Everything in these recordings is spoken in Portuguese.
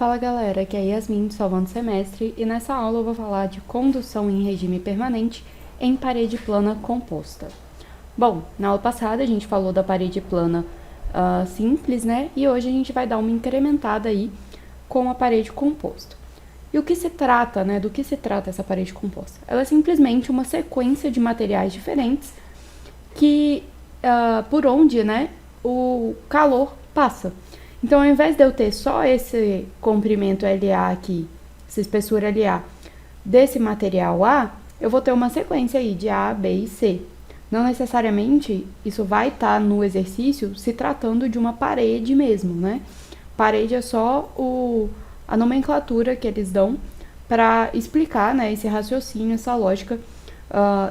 Fala galera, aqui é a Yasmin do Salvando Semestre e nessa aula eu vou falar de condução em regime permanente em parede plana composta. Bom, na aula passada a gente falou da parede plana simples, né? E hoje a gente vai dar uma incrementada aí com a parede composta. E o que se trata, né? Do que se trata essa parede composta? Ela é simplesmente uma sequência de materiais diferentes que, por onde, né, o calor passa. Então, ao invés de eu ter só esse comprimento LA aqui, essa espessura LA desse material A, eu vou ter uma sequência aí de A, B e C. Não necessariamente isso vai estar no exercício se tratando de uma parede mesmo, né? Parede é só a nomenclatura que eles dão para explicar, né, esse raciocínio, essa lógica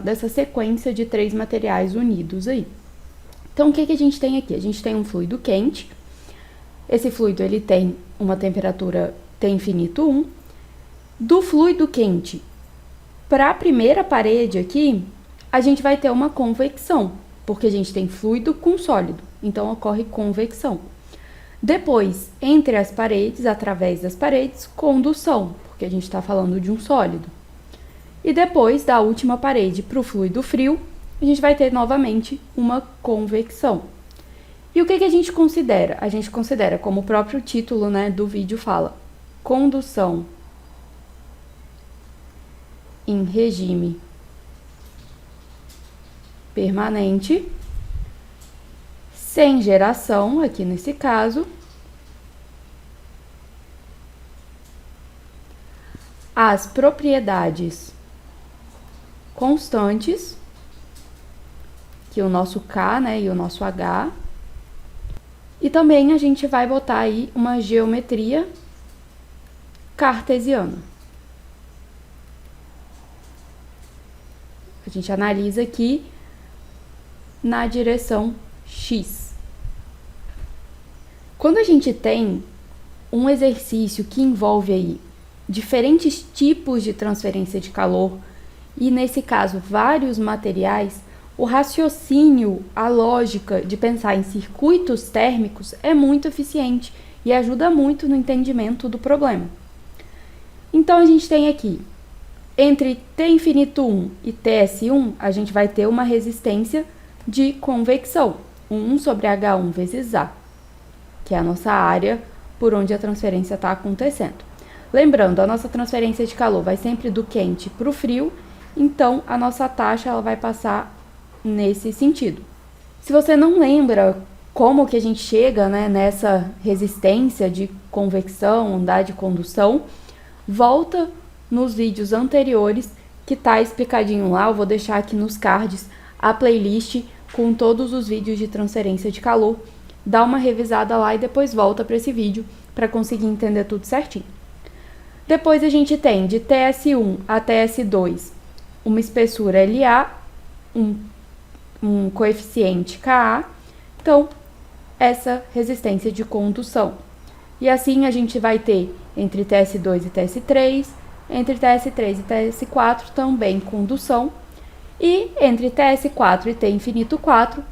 dessa sequência de três materiais unidos aí. Então, o que a gente tem aqui? A gente tem um fluido quente. Esse fluido ele tem uma temperatura T infinito 1. Do fluido quente para a primeira parede aqui, a gente vai ter uma convecção, porque a gente tem fluido com sólido, então ocorre convecção. Depois, entre as paredes, através das paredes, condução, porque a gente está falando de um sólido. E depois, da última parede para o fluido frio, a gente vai ter novamente uma convecção. E o que a gente considera? A gente considera, como o próprio título, né, do vídeo fala, condução em regime permanente, sem geração, aqui nesse caso, as propriedades constantes, que é o nosso K, né, e o nosso H. E também a gente vai botar aí uma geometria cartesiana. A gente analisa aqui na direção X. Quando a gente tem um exercício que envolve aí diferentes tipos de transferência de calor, e nesse caso vários materiais, o raciocínio, a lógica de pensar em circuitos térmicos é muito eficiente e ajuda muito no entendimento do problema. Então, a gente tem aqui, entre T infinito 1 e TS1, a gente vai ter uma resistência de convecção, 1 sobre H1 vezes A, que é a nossa área por onde a transferência está acontecendo. Lembrando, a nossa transferência de calor vai sempre do quente para o frio, então a nossa taxa ela vai passar nesse sentido. Se você não lembra como que a gente chega, né, nessa resistência de convecção, de condução, volta nos vídeos anteriores que tá explicadinho lá. Eu vou deixar aqui nos cards a playlist com todos os vídeos de transferência de calor. Dá uma revisada lá e depois volta para esse vídeo para conseguir entender tudo certinho. Depois a gente tem de TS1 a TS2 uma espessura LA, um coeficiente Ka, então essa resistência de condução. E assim a gente vai ter entre TS2 e TS3, entre TS3 e TS4 também condução, e entre TS4 e T infinito 4,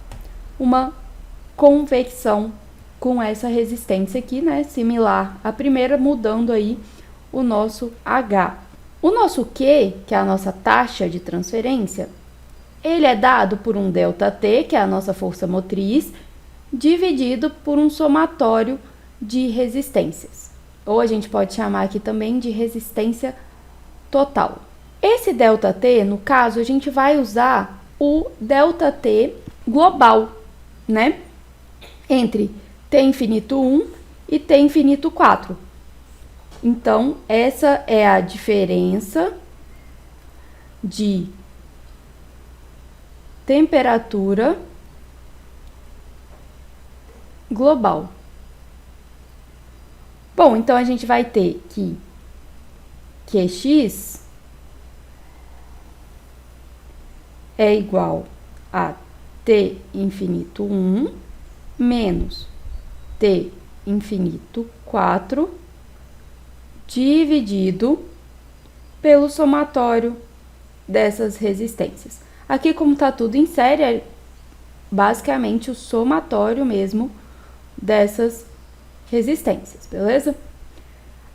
uma convecção com essa resistência aqui, né, similar à primeira, mudando aí o nosso H. O nosso Q, que é a nossa taxa de transferência, ele é dado por um ΔT, que é a nossa força motriz, dividido por um somatório de resistências. Ou a gente pode chamar aqui também de resistência total. Esse ΔT, no caso, a gente vai usar o ΔT global, né? Entre T infinito 1 e T infinito 4. Então, essa é a diferença de temperatura global. Bom, então a gente vai ter que Qx é igual a T infinito 1 menos T infinito 4 dividido pelo somatório dessas resistências. Aqui, como está tudo em série, é basicamente o somatório mesmo dessas resistências, beleza?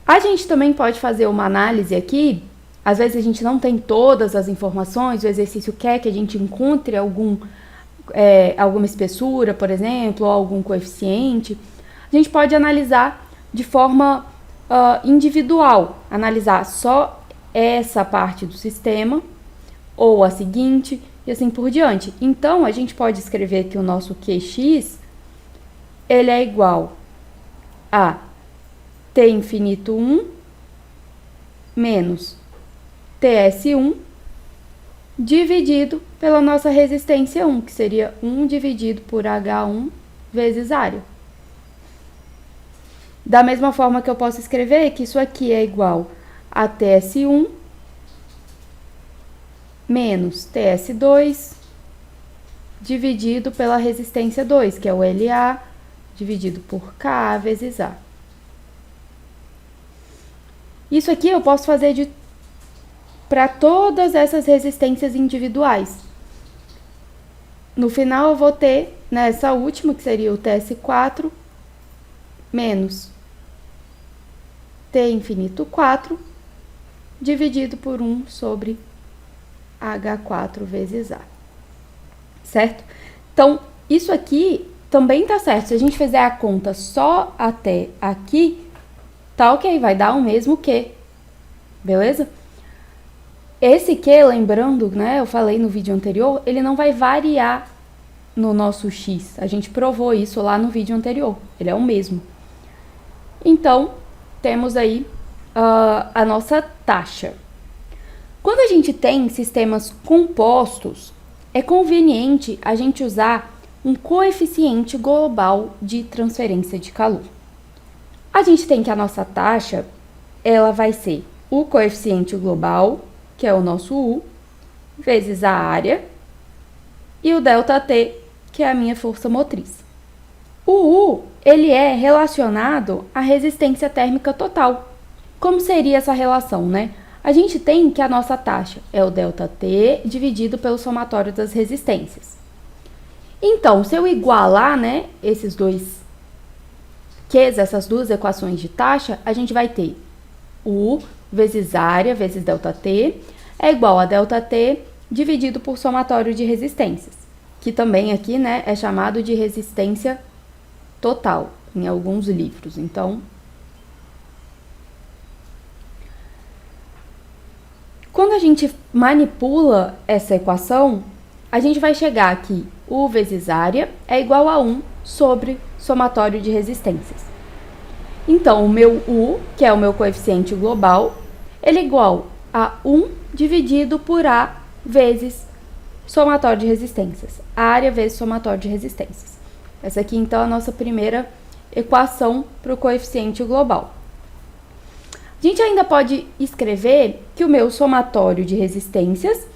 A gente também pode fazer uma análise aqui, às vezes a gente não tem todas as informações, o exercício quer que a gente encontre alguma espessura, por exemplo, ou algum coeficiente. A gente pode analisar de forma individual, analisar só essa parte do sistema, ou a seguinte, e assim por diante. Então, a gente pode escrever que o nosso QX, ele é igual a T infinito 1 menos TS1 dividido pela nossa resistência 1, que seria 1 dividido por H1 vezes área. Da mesma forma que eu posso escrever que isso aqui é igual a TS1 menos TS2 dividido pela resistência 2, que é o LA, dividido por Ka vezes A. Isso aqui eu posso fazer para todas essas resistências individuais. No final eu vou ter, nessa última, que seria o TS4, menos T infinito 4, dividido por 1 sobre H4 vezes A. Certo? Então, isso aqui também tá certo. Se a gente fizer a conta só até aqui, tá ok, vai dar o mesmo Q. Beleza? Esse Q, lembrando, né, eu falei no vídeo anterior, ele não vai variar no nosso X. A gente provou isso lá no vídeo anterior. Ele é o mesmo. Então, temos aí a nossa taxa. Quando a gente tem sistemas compostos, é conveniente a gente usar um coeficiente global de transferência de calor. A gente tem que a nossa taxa, ela vai ser o coeficiente global, que é o nosso U, vezes a área, e o ΔT, que é a minha força motriz. O U, ele é relacionado à resistência térmica total. Como seria essa relação, né? A gente tem que a nossa taxa é o ΔT dividido pelo somatório das resistências. Então, se eu igualar, né, esses dois Qs, essas duas equações de taxa, a gente vai ter U vezes área vezes ΔT é igual a ΔT dividido por somatório de resistências, que também aqui, né, é chamado de resistência total em alguns livros. Então, quando a gente manipula essa equação, a gente vai chegar aqui, U vezes área é igual a 1 sobre somatório de resistências. Então, o meu U, que é o meu coeficiente global, ele é igual a 1 dividido por A vezes somatório de resistências. Área vezes somatório de resistências. Essa aqui, então, é a nossa primeira equação para o coeficiente global. A gente ainda pode escrever que o meu somatório de resistências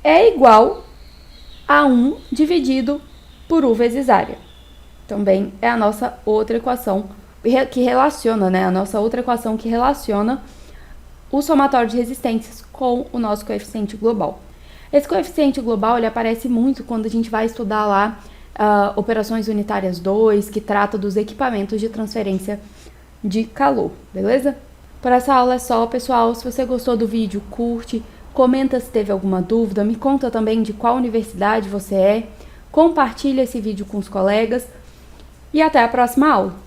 é igual a 1 dividido por U vezes área. Também é a nossa outra equação que relaciona, né? A nossa outra equação que relaciona o somatório de resistências com o nosso coeficiente global. Esse coeficiente global, ele aparece muito quando a gente vai estudar lá operações unitárias 2, que trata dos equipamentos de transferência de calor, beleza? Por essa aula é só, pessoal. Se você gostou do vídeo, curte, comenta se teve alguma dúvida, me conta também de qual universidade você é, compartilha esse vídeo com os colegas e até a próxima aula!